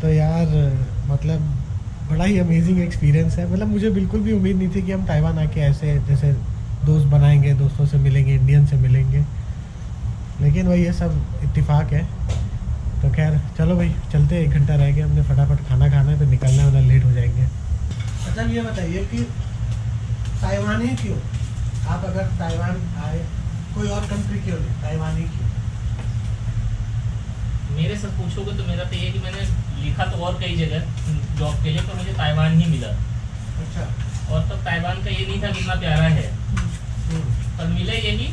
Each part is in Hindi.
तो यार मतलब बड़ा ही अमेजिंग एक्सपीरियंस है। मतलब मुझे बिल्कुल भी उम्मीद नहीं थी कि हम ताइवान आके ऐसे जैसे दोस्त बनाएंगे, दोस्तों से मिलेंगे, इंडियन से मिलेंगे। लेकिन वही ये सब इत्तेफाक है। तो खैर चलो भाई, चलते, 1 घंटा रह गया, हमने फटाफट खाना खाना है, फिर निकलना है, वरना लेट हो जाएंगे। अच्छा ये बताइए कि ताइवान ही क्यों? आप अगर ताइवान आए, कोई और कंट्री क्यों नहीं, ताइवान ही क्यों? मेरे से पूछोगे तो मेरा तो ये है कि मैंने लिखा तो और कई जगह जॉब के लिए, पर मुझे ताइवान ही मिला। अच्छा। और तब ताइवान का ये नहीं था कितना प्यारा है, पर मिला यही।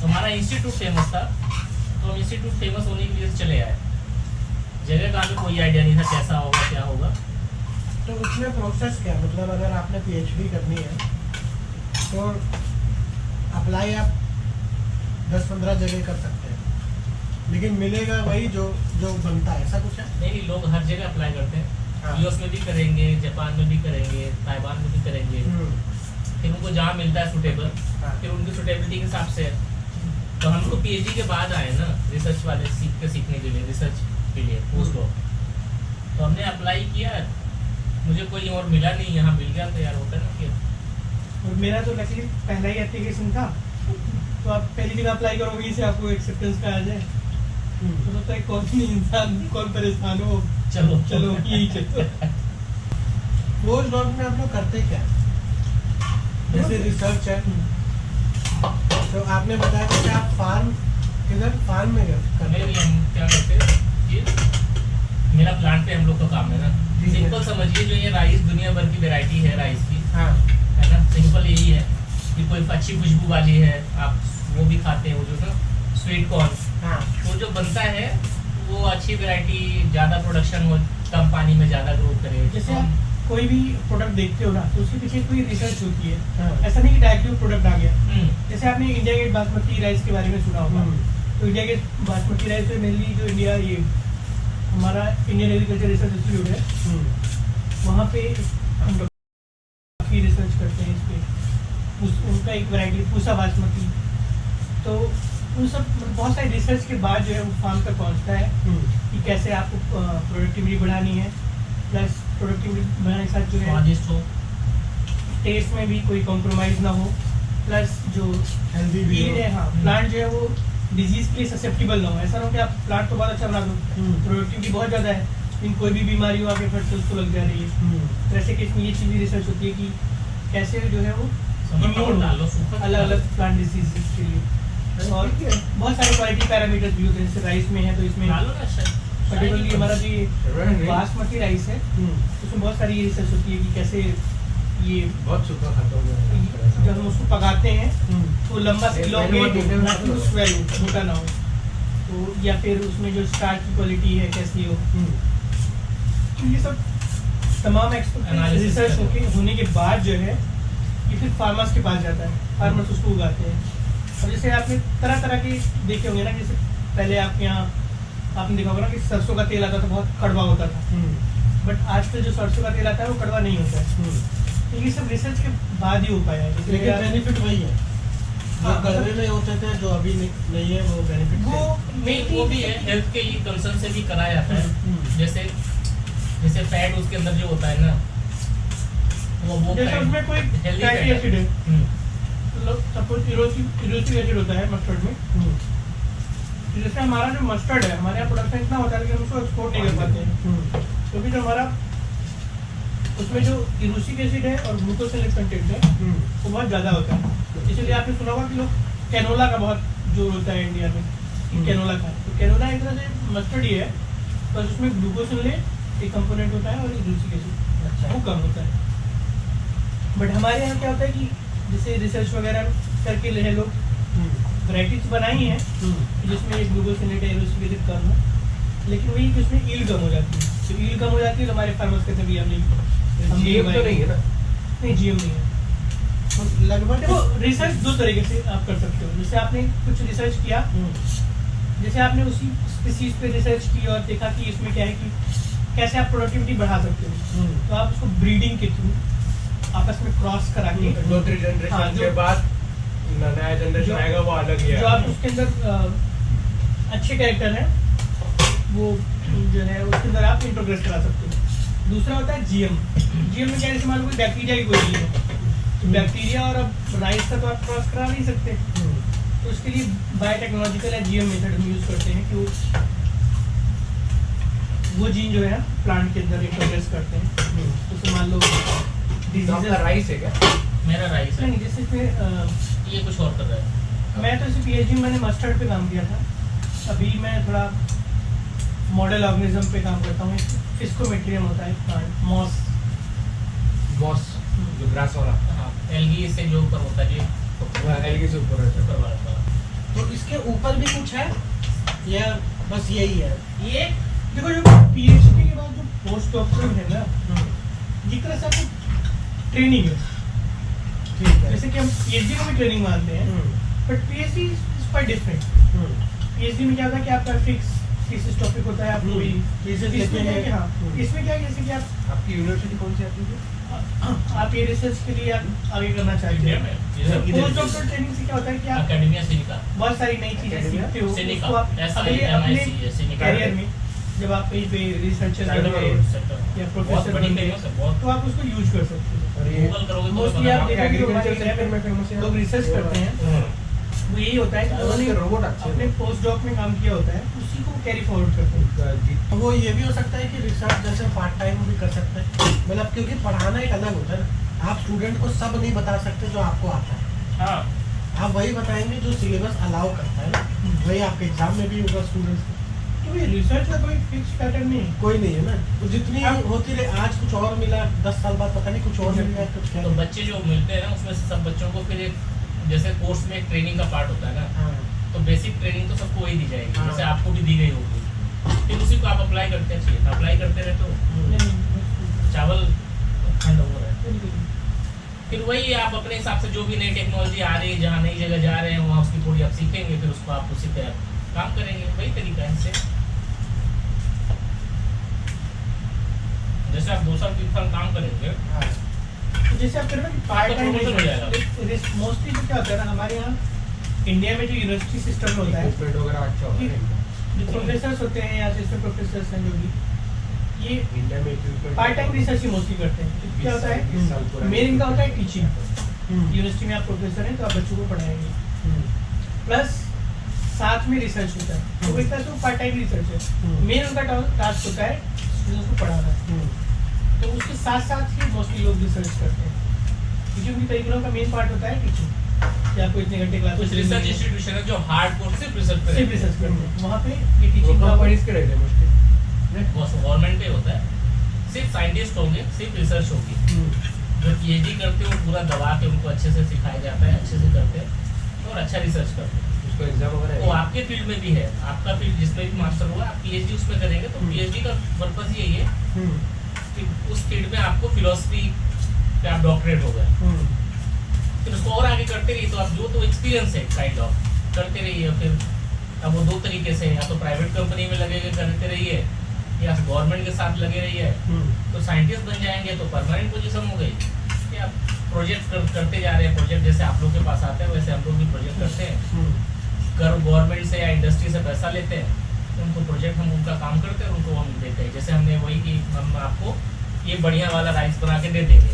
हमारा इंस्टीट्यूट फेमस था, तो हम इंस्टीट्यूट फेमस होने की वजह से चले आए। जगह का हमें कोई आइडिया नहीं था कैसा होगा क्या होगा। तो उसमें प्रोसेस क्या, मतलब अगर आपने पीएचडी करनी है तो अप्लाई आप 10-15 जगह कर सकते हैं, लेकिन मिलेगा वही जो जो बनता है, ऐसा कुछ है? नहीं, लोग हर जगह अप्लाई करते हैं। हाँ। यूएस में भी करेंगे, जापान में भी करेंगे, ताइवान में भी करेंगे। फिर उनको जहाँ मिलता है सूटेबल, हाँ। फिर उनकी सूटेबिलिटी के हिसाब से। तो हम तो पीएचडी के बाद आए ना, रिसर्च वाले सीखने के लिए, रिसर्च के लिए पोस्ट डॉक। तो हमने अप्लाई किया, मुझे कोई और मिला नहीं, यहाँ मिल गया तो यार होता है ना कि। और मेरा तो लकीली पहला ही एप्लीकेशन था, तो आप पहली दिन अप्लाई करोगे से आपको एक्सेप्टेंस का आ जाए, तो सोचता है कौन सी इंसान कौन परेशान हो, चलो चलो यही चलो। पोस्ट डॉक में आप लोग करते क्या? जैसे रिसर्च है, तो आपने बताया कि आप फार्म, किधर फार्म में करते हमें भी हम क्या करते हैं कि मेरा प्लांट पे हम लोग का काम है ना। ठीक है। सिंपल समझिए, जो ये राइस दुनिया भर की वैरायटी है राइस की, हाँ। है ना। सिंपल यही है कि कोई अच्छी खुशबू वाली है, आप वो भी खाते हैं, वो जो ना स्वीट कॉर्न, हाँ। तो जो बनता है वो अच्छी वैरायटी, ज़्यादा प्रोडक्शन हो, कम पानी में ज़्यादा ग्रो करे। जैसे आप कोई भी प्रोडक्ट देखते हो ना, तो उसके पीछे कोई रिसर्च होती है। हाँ। ऐसा नहीं कि डायरेक्टली प्रोडक्ट आ गया। हम्म, जैसे आपने इंडिया गेट बासमती राइस के बारे में सुना होगा, तो इंडिया गेट बासमती राइस तो मेनली जो इंडिया, ये हमारा इंडियन एग्रीकल्चर रिसर्च इंस्टीट्यूट है, वहाँ पे हम लोग काफ़ी रिसर्च करते हैं इस पे। उनका एक वैरायटी पूसा बासमती, तो उन सब बहुत सारी रिसर्च के बाद जो है वो फार्म तक पहुँचता है कि कैसे आपको प्रोडक्टिविटी बढ़ानी है, प्लस प्रोडक्टिविटी बढ़ाने के साथ जो है स्वादिष्ट हो। टेस्ट में भी कोई कॉम्प्रोमाइज़ ना हो, प्लस जो हेल्दी भी यील्ड है, हाँ, प्लांट जो है वो डिजीज के लिए ससेप्टिबल ना हो। ऐसा ना हो कि आप प्लांट तो बहुत अच्छा बना दो, प्रोडक्टिविटी बहुत ज़्यादा है, लेकिन कोई भी बीमारी हो आगे फट से उसको लग जा रही है। तो ऐसे केस में ये चीज़ भी रिसर्च होती है कि कैसे जो है वो इम्यून डालो सूखा अलग अलग प्लांट डिजीज के लिए। और बहुत सारे क्वालिटी पैरामीटर्स भी होते हैं, जैसे राइस में है तो इसमें डालो ना पर्टिकुलरली हमारा जो नहीं। बासमती राइस है, उसमें बहुत सारी रिसर्च होती है कि कैसे ये बहुत सूखा खाता हूँ जब हम उसको पकाते हैं तो लंबा से पहले वो डिटेल में लॉन्ग स्वेल मोटा ना हो, तो या फिर उसमें जो स्टार्च की क्वालिटी है कैसी हो, तो ये सब तमाम Analysis रिसर्च करते होने के बाद जो है ये फिर फार्मर्स के पास जाता है, फार्मर्स उसको उगाते हैं। और जैसे आपने तरह तरह के देखे होंगे ना, जैसे पहले आपके यहाँ आपने देखा होगा ना कि सरसों का तेल आता था, बहुत कड़वा होता था, बट आजकल जो सरसों का तेल आता है वो कड़वा नहीं होता है। तो ये सब रिसर्च के बाद ही हो पाया है। जैसे लेकिन बेनिफिट वही है जो हाँ, कड़वे में होते थे, जो अभी नहीं है, वो बेनिफिट वो नहीं, वो भी है, हेल्थ के लिए कंसर्न से भी कराया जाता है। जैसे फैट उसके अंदर जो होता है ना, वो जैसे उसमें कोई हेल्दी फैटी एसिड है, है। मतलब सपोज इरोसिक एसिड होता है मस्टर्ड में, तो जैसे हमारा जो मस्टर्ड है, हमारे यहाँ प्रोडक्शन इतना होता है लेकिन हम उसको एक्सपोर्ट नहीं कर पाते हैं, क्योंकि जो हमारा उसमें जो इरोसिक एसिड है और ग्लूकोसिलिक कंटेंट है वो बहुत ज़्यादा होता है। इसलिए आपने सुना होगा कि लोग कैनोला का बहुत जोर होता है इंडिया में कि कैनोला खाएं। तो कैनोला एक तरह से मस्टर्ड ही है, बस उसमें ग्लूकोसिलेट एक कंपोनेंट होता है और इरोसिक एसिड वो कम होता है। बट हमारे यहाँ क्या होता है कि जैसे रिसर्च वगैरह करके ले लोग वैराइटीज बनाई हैं जिसमें ग्लूकोसिलेट है, इरोसिक एसिड कम है, लेकिन वही कि उसमें ईल्ड कम हो जाती है। तो ईल्ड कम हो जाती है तो हमारे फार्मर्स कहते हैं हम GM तो नहीं है ना? नहीं, GM नहीं है। तो लगभग देखो रिसर्च दो तरीके से आप कर सकते हो। जैसे आपने कुछ रिसर्च किया, जैसे आपने उसी स्पीसीज पे रिसर्च की और देखा कि इसमें क्या है कि कैसे आप प्रोडक्टिविटी बढ़ा सकते हो, तो आप उसको ब्रीडिंग के थ्रू आपस में क्रॉस करा के 2-3 जनरेशन हाँ, के बाद नया जनरेशन जो- आएगा वो अलग ही जो है। आप उसके अंदर अच्छे कैरेक्टर हैं वो जो है उसके अंदर आप इंट्रोग्रेस करा सकते हो। दूसरा होता है जीएम। जीएम में क्या है, जैसे मान लो कोई बैक्टीरिया की कोई जीन है, तो बैक्टीरिया और अब राइस का तो आप क्रॉस करा नहीं सकते, तो उसके लिए बायोटेक्नोलॉजिकल या जीएम मेथड हम यूज़ करते हैं कि वो जीन जो है प्लांट के अंदर इंट्रोड्यूस करते हैं। तो मान लो डिजीजेस। राइस है क्या? मेरा राइस है, नहीं, जैसे इसमें ये कुछ और कर रहा है। मैं तो इसे पीएचडी में मैंने मस्टर्ड पे काम किया था, अभी मैं थोड़ा मॉडल ऑर्गेनिज्म पे काम करता हूँ। फिस्कोमेट्रियम होता है प्लांट, मॉस जो ग्रास वाला, हाँ, एल्गी से जो ऊपर होता है जी, एलगी से ऊपर रहता है। ऊपर वाला। तो इसके ऊपर भी कुछ है या बस यही है? ये देखो, जो पीएचडी के बाद जो पोस्ट डॉक्टरल है ना, एक तरह से आपको ट्रेनिंग है। ठीक है। जैसे कि हम पीएचडी को भी ट्रेनिंग मानते हैं, but PhD is quite different. PhD में क्या होता है कि आपका फिक्स थीसिस टॉपिक होता है, आप कोई Thesis इसमें लिखते क्या है कि हैं। हाँ, इसमें क्या है जैसे कि आप आपकी यूनिवर्सिटी कौन सी आती है? आप ये रिसर्च के लिए आप आगे करना चाहते इंडिया हैं। में ये सब पोस्ट डॉक्टरल ट्रेनिंग से क्या होता है कि आप एकेडमिया सिलिका, बहुत सारी नई चीजें Academia? सीखते हो, सिलिका, उसको आप ऐसा अपने MIC है, सिलिका। कैरियर में जब आप कहीं पे रिसर्चर बन गए या बहुत प्रोफेसर बड़ी बन गए, फेमस है, बहुत तो आप उसको यूज कर सकते हो। और ये गूगल करोगे तो मोस्टली आप आपके देखोगे agriculture हमारे sector में इंडिया famous है। में लोग रिसर्च करते हैं, वो यही होता है कि उसके उन्होंने रोबोट अच्छे अपने हैं। पोस्ट डॉक में काम किया होता है, उसी को कैरी फॉरवर्ड करते हैं। तो वो ये भी हो सकता है कि रिसर्च जैसे पार्ट टाइम भी कर सकते हैं, मतलब क्योंकि पढ़ाना एक अलग होता है ना। आप स्टूडेंट को सब नहीं बता सकते जो आपको आता है, हाँ, आप वही बताएंगे जो सिलेबस अलाउ करता है ना, वही आपके एग्जाम में भी होगा स्टूडेंट्स को। तो ये रिसर्च का कोई फिक्स पैटर्न नहीं है। कोई नहीं है ना, तो जितनी होती रहे, आज कुछ और मिला, 10 साल बाद पता नहीं कुछ और मिल जाए, कुछ क्या तो बच्चे जो मिलते हैं ना उसमें से सब बच्चों को फिर एक जैसे कोर्स में एक ट्रेनिंग का पार्ट होता है ना, हाँ। तो बेसिक ट्रेनिंग तो सबको वही दी जाएगी, हाँ। जैसे आपको भी दी गई होगी, फिर उसी को आप अप्लाई करते चाहिए, अप्लाई करते रहे तो चावल ठंड हो रहा है। फिर वही आप अपने हिसाब से जो भी नई टेक्नोलॉजी आ रही है, जहाँ नई जगह जा रहे हैं वहाँ उसकी थोड़ी आप सीखेंगे, फिर उसको आप उसी पे काम करेंगे, वही तरीका है इससे। जैसे आप 2 साल 3 साल काम करेंगे, हाँ। तो जैसे आप कह रहे हो कि पार्ट आपका promotion हो जाएगा। टाइम मोस्टली तो क्या होता है ना, हमारे यहाँ इंडिया में जो यूनिवर्सिटी सिस्टम में होता है, इक्विपमेंट वगैरह अच्छा होता है। जो प्रोफेसर होते हैं या असिस्टेंट प्रोफेसर हैं जो भी, ये इंडिया में इक्विपमेंट पार्ट टाइम रिसर्च ही मोस्टली करते हैं। तो क्या होता है, मेन इनका होता है टीचिंग। यूनिवर्सिटी में आप प्रोफेसर हैं तो आप बच्चों को पढ़ाएंगे, प्लस साथ में रिसर्च होता है, तो एक तरह से पार्ट टाइम रिसर्च है। मेन उनका टास्क होता है स्टूडेंट्स को पढ़ाना, तो उसके साथ साथ ही मोस्टली लोग रिसर्च करते हैं, क्योंकि उनकी करिकुलम का मेन पार्ट होता है टीचिंग, कि आपको इतने घंटे क्लास कुछ रिसर्च इंस्टीट्यूशन है जो हार्डकोर सिर्फ रिसर्च पे सिर्फ रहते रिसर्च करते हैं, वहाँ पे ये वो टीचिंग का कंपनीज के रहते हैं मोस्टली। हैं, गवर्नमेंट पे होता है, सिर्फ साइंटिस्ट होंगे, सिर्फ रिसर्च होगी। जो पीएचडी करते हैं वो पूरा दबा के उनको अच्छे से सिखाया जाता है, अच्छे से करते हैं और अच्छा रिसर्च करते हैं। उसको एग्जाम वगैरह वो आपके फील्ड में भी है, आपका फील्ड जिसमें भी मास्टर हुआ आप पीएचडी उसमें करेंगे, तो पीएचडी का पर्पज यही है कि उस फील्ड में आपको फिलोसफी पे आप डॉक्टरेट हो गए, फिर उसको और आगे करते रहिए, तो आप जो तो एक्सपीरियंस है काइंड ऑफ करते रहिए। फिर अब वो 2 तरीके से, या तो प्राइवेट कंपनी में लगे करते रहिए या गवर्नमेंट के साथ लगे रहिए, तो साइंटिस्ट बन जाएंगे तो परमानेंट पोजीशन हो गई। या प्रोजेक्ट करते जा रहे हैं, प्रोजेक्ट जैसे आप लोग के पास आते हैं वैसे हम लोग भी प्रोजेक्ट करते हैं, गवर्नमेंट से या इंडस्ट्री से पैसा लेते हैं, उनको प्रोजेक्ट हम उनका काम करते हैं और उनको हम देते हैं। जैसे हमने वही कि हम आपको ये बढ़िया वाला राइस बना के दे देंगे,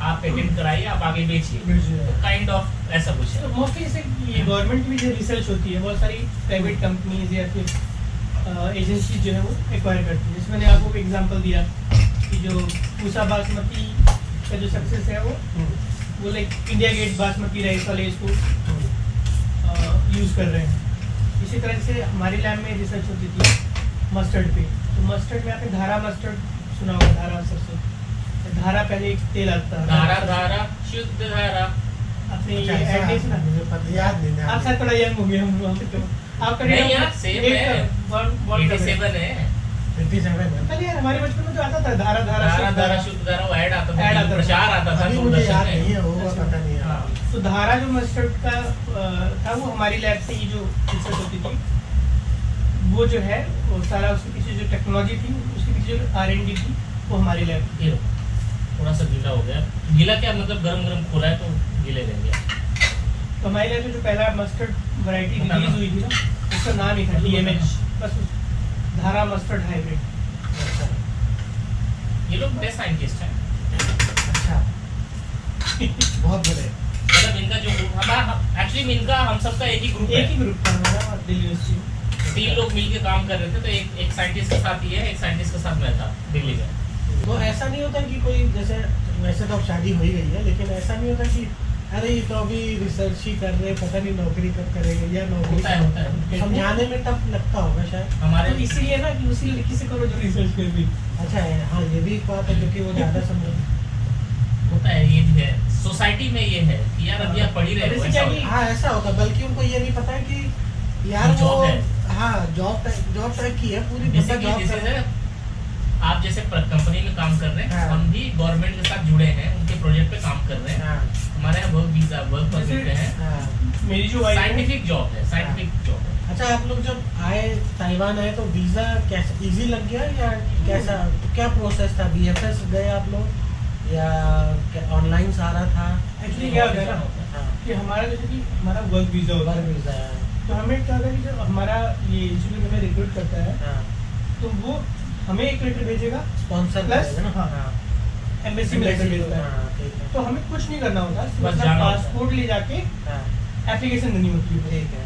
आप पेटेंट कराइए, आप आगे बेचिए, तो काइंड ऑफ ऐसा कुछ है। तो मोस्टली जैसे ये गवर्नमेंट की भी जो रिसर्च होती है, बहुत सारी प्राइवेट कंपनीज या फिर एजेंसी जो है वो एक्वायर करती है। जैसे मैंने आपको एग्जांपल दिया कि जो पूसा बासमती का जो सक्सेस है वो like India Gate basmati rice वाले इसको यूज़ कर रहे हैं। इसी तरह से हमारी लैब में रिसर्च होती थी मस्टर्ड पे, तो मस्टर्ड में आपने धारा मस्टर्ड सुना होगा, धारा सरसों। धारा पहले एक तेल आता है, धारा शुद्ध धारा, अपने अच्छा, ये ऐसा एड नहीं सुना? मुझे पता याद नहीं है। आप शायद थोड़ा यंग हो गए हम तो आपका नहीं यार, same है। 87 है। 87 है। पहले यार हमारे बचपन में जो आता था धारा धारा शुद्ध धारा शुद्ध धारा वो ऐड आता ऐड था, आता था। प्रचार आता था अभी मुझे दूरदर्शन याद में। नहीं है, होगा अच्छा। पता नहीं है। हाँ। तो धारा जो मस्टर्ड का था वो हमारी लैब से ही जो रिसर्च होती थी, वो जो है वो सारा उसके पीछे जो टेक्नोलॉजी थी, उसके पीछे जो R&D थी, वो हमारी लैब की। ये लो, थोड़ा सा गीला हो गया। गीला क्या मतलब गरम गरम खोला है तो गीले रहेंगे। तो हमारी लैब में जो पहला मस्टर्ड वैरायटी बताना। रिलीज हुई थी ना, उसका नाम ही था DMH, बस धारा मस्टर्ड हाइब्रिड। अच्छा ये लोग बड़े साइंटिस्ट हैं। अच्छा बहुत बड़े। मतलब इनका जो ग्रुप हमारा एक्चुअली इनका हम सबका एक ही ग्रुप एक ही है। ग्रुप था हमारा दिल्ली यूनिवर्सिटी में। 3 लोग मिलके काम कर रहे थे, तो एक साइंटिस्ट के साथ ये है, एक साइंटिस्ट के साथ मैं था दिल्ली में। तो ऐसा नहीं होता कि कोई जैसे वैसे तो अब शादी हो ही गई है, लेकिन ऐसा नहीं होता कि अरे ये तो अभी रिसर्च ही कर रहे, पता नहीं नौकरी कब करेंगे या नौकरी होता है, होता है। समझाने में टफ लगता होगा शायद। हमारे तो इसीलिए ना कि उसी लड़की से करो जो रिसर्च कर रही। अच्छा है, हाँ ये भी एक बात है क्योंकि वो ज़्यादा समझ। होता है, ये भी है सोसाइटी में, ये है कि यार अभी आप पढ़ ही रहे हो, जैसे ऐसा क्या होता कि- है। हाँ ऐसा होता है, बल्कि उनको ये नहीं पता है कि यार ये वो job है। हाँ जॉब टाइप की है पूरी, जैसे बंदा कि जॉब जैसे कर रहा है। आप जैसे कंपनी में काम कर रहे हैं, हाँ। हम भी गवर्नमेंट के साथ जुड़े हैं, उनके प्रोजेक्ट पे काम कर रहे हैं। हाँ हमारे यहाँ वर्क वीजा, वर्क परमिट पे है। हाँ। मेरी जो वाइफ है साइंटिफिक जॉब है, साइंटिफिक जॉब है। अच्छा आप लोग जब आए ताइवान आए तो वीज़ा कैसे इजी लग गया या कैसा, क्या प्रोसेस था? बीएफएस गए आप लोग या ऑनलाइन सारा था? एक्चुअली क्या होता है ना हाँ कि हमारा जैसे कि हमारा वर्क वीजा होता वर्क है, वीज़ा है। तो हमें क्या होता है कि जब हमारा ये इंस्टीट्यूट हमें रिक्रूट करता है हाँ तो वो हमें एक लेटर भेजेगा, स्पॉन्सर Plus, करेगा ना। हाँ। एम्बेसी में लेटर भेजता है। हाँ ठीक है। तो हमें कुछ नहीं करना होता, सिर्फ बस अपना जाना होता है। पासपोर्ट ले जाके हाँ एप्लीकेशन देनी होती है। ठीक है।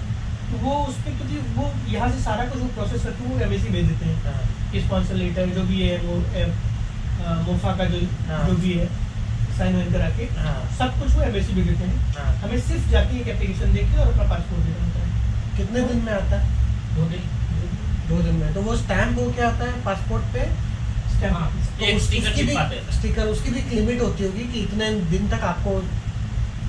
तो वो उस पर क्योंकि वो यहाँ से सारा कुछ वो प्रोसेस करके वो एम्बेसी भेज देते हैं हाँ कि स्पॉन्सर लेटर जो भी है वो मोफा का हाँ। जो भी है साइन वाइन करा के हाँ सब कुछ वो एम्बेसी भेज देते हैं। हाँ। हमें सिर्फ जाके एक एप्लीकेशन देके और अपना पासपोर्ट देना होता है। कितने दिन में आता है? 2 दिन। 2 दिन में। तो वो स्टैम्प हो के आता है पासपोर्ट पे? Stamp हाँ, office। तो एक स्टिकर उसकी भी चिपकाते हैं। स्टिकर, उसकी भी एक लिमिट होती होगी कि इतने दिन तक आपको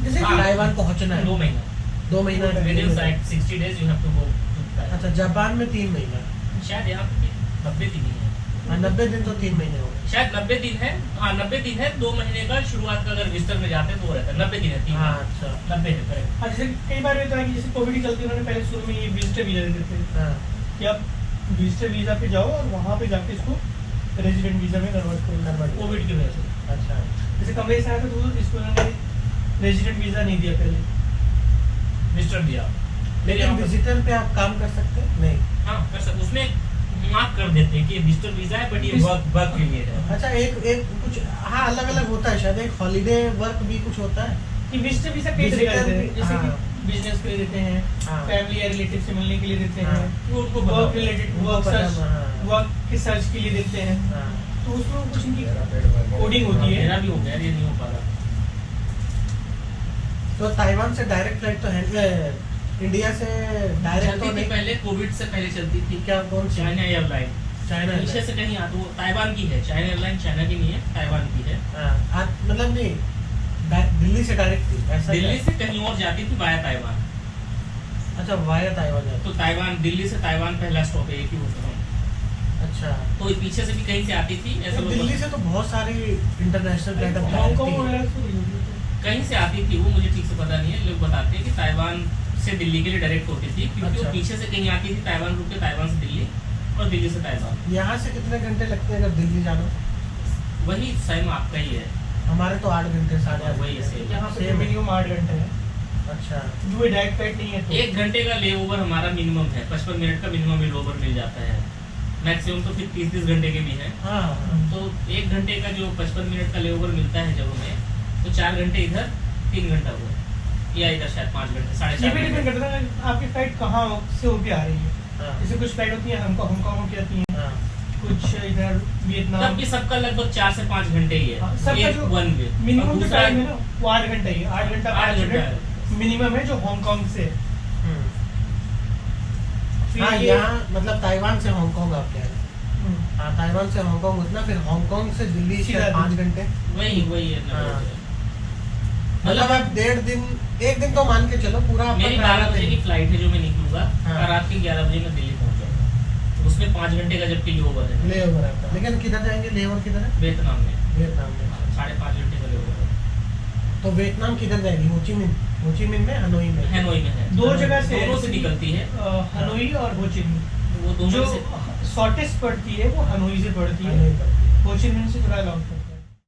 जैसे हाँ, कि ताइवान पहुंचना है। 2 महीना। 2 महीना Within Within limit है। 60 days you have to go to Thailand। अच्छा जापान में 3 महीना। शायद यहाँ पे 90 दिन ही है। हाँ 90 दिन तो 3 महीने हो गए। शायद 90 दिन है। हाँ 90 दिन है, 2 महीने का शुरुआत का अगर विजिटर में जाते हैं तो वो रहता है 90 दिन है, 3 हाँ अच्छा 90 है correct। हाँ, जैसे कई बार होता है कि जैसे कोविड के चलते उन्होंने पहले शुरू में ये विजिटर वीजा देते थे हाँ कि आप विजिटर वीजा पे जाओ और वहाँ पे जाके इसको रेजिडेंट वीजा में कन्वर्ट करो कोविड की वजह से। अच्छा जैसे कमरे से आया था तो इसको उन्होंने रेजिडेंट वीजा नहीं दिया पहले। विजिटर दिया। फिर लेकिन यहाँ पे- विजिटर पे आप काम कर सकते हैं? नहीं। हाँ कर सकते, उसमें मार्क कर देते हैं कि विजिटर वीजा है बट ये वर्क के लिए है। अच्छा एक कुछ हाँ अलग अलग होता है शायद, एक हॉलीडे वर्क भी कुछ होता है। कि विजिटर वीजा कई तरह Visitor देते हैं, भी- जैसे हाँ। कि बिजनेस के लिए देते हैं, हाँ। फैमिली या रिलेटिव से मिलने के लिए देते हाँ। हैं, वो उनको वर्क पता रिलेटेड उनको वर्क पता, सर्च हाँ। वर्क के सर्च के लिए देते हैं। हाँ तो उसमें कुछ इनकी कोडिंग होती है। मेरा भी हो गया, ये नहीं हो पा रहा। तो ताइवान से डायरेक्ट फ्लाइट तो है, इंडिया से डायरेक्ट चलती तो थी नहीं? पहले, कोविड से पहले चलती थी। क्या कौन सी? चाइना एयरलाइन, चाइना पीछे से कहीं आता, वो ताइवान की है। चाइना एयरलाइन चाइना की नहीं है, ताइवान की है। हाँ मतलब नहीं दिल्ली से डायरेक्ट थी ऐसा? दिल्ली से कहीं और जाती थी वाया ताइवान। अच्छा वाया ताइवान जाती। तो ताइवान, दिल्ली से ताइवान पहला स्टॉप है, एक ही होता है। अच्छा तो ये पीछे से भी कहीं से आती थी, ऐसे लोग दिल्ली से तो बहुत सारी इंटरनेशनल फ्लाइट अब हांगकांग डायरेक्ट वगैरह से नहीं होती है। कहीं से आती थी, वो मुझे ठीक से पता नहीं है। लोग बताते हैं कि ताइवान से दिल्ली के लिए डायरेक्ट होती थी, क्योंकि अच्छा। वो पीछे से कहीं आती थी, ताइवान रुक के ताइवान से दिल्ली और दिल्ली से ताइवान। यहाँ से कितने घंटे लगते हैं अगर दिल्ली जाना? वही सेम आपका ही है। हमारे तो 8 घंटे 8.5 वही है same। यहाँ पे Same है। मिनिमम 8 घंटे है, अच्छा जो ये डायरेक्ट फ्लाइट नहीं है तो 1 घंटे का ले ओवर हमारा मिनिमम है, 55 मिनट का मिनिमम ले ओवर मिल जाता है। मैक्सिमम तो फिर 30-30 घंटे के भी हैं। हाँ तो 1 घंटे का जो 55 मिनट का ले ओवर मिलता है जब हमें, तो 4 घंटे इधर, 3 घंटा उधर, या इधर शायद 5 घंटे, साढ़े ये 4 भी डिपेंड घंटे। करता है आपकी फ्लाइट कहाँ से होके आ रही है। हाँ जैसे कुछ फ्लाइट होती है हांगकांग होके आती है, हाँ कुछ इधर वियतनाम। तब भी सबका लगभग 4 से 5 घंटे ही है। हाँ, सबका एक जो वन वे। मिनिमम और जो दूसरा टाइम है ना वो 8 घंटा ही है। 8 घंटा 8 5 घंटा मिनट है। मिनिमम है जो हांगकांग से है। हम्म। फिर हाँ ये- यहाँ मतलब ताइवान से हांगकांग आप कह रहे हैं? हम्म। हाँ ताइवान से हांगकांग उतना, फिर हांगकांग से दिल्ली सीधा शायद 5 घंटे। वही है हाँ। मतलब। मतलब आप 1.5 दिन, 1 दिन तो मान के चलो पूरा आपका मेरी ट्रैवल 12 बजे है। की फ्लाइट है जो मैं निकलूंगा, हाँ। और रात के 11 बजे मैं दिल्ली पहुंच जाऊंगा। तो उसमें 5 घंटे का जबकि ले ओवर है लेओवर आपका। लेकिन किधर जाएंगे लेओवर किधर है? वियतनाम में। वियतनाम में। 5.5 घंटे का ले ओवर है। तो वियतनाम किधर जाएगी? होची मिन में, हनोई में? हैनोई में है। दो जगह से दोनों से निकलती है। हनोई और होचिमिन। वो दोनों जो से शॉर्टेस्ट पड़ती है वो हनोई से पड़ती है, हनोई पर। होचिमिन से थोड़ा लॉन्ग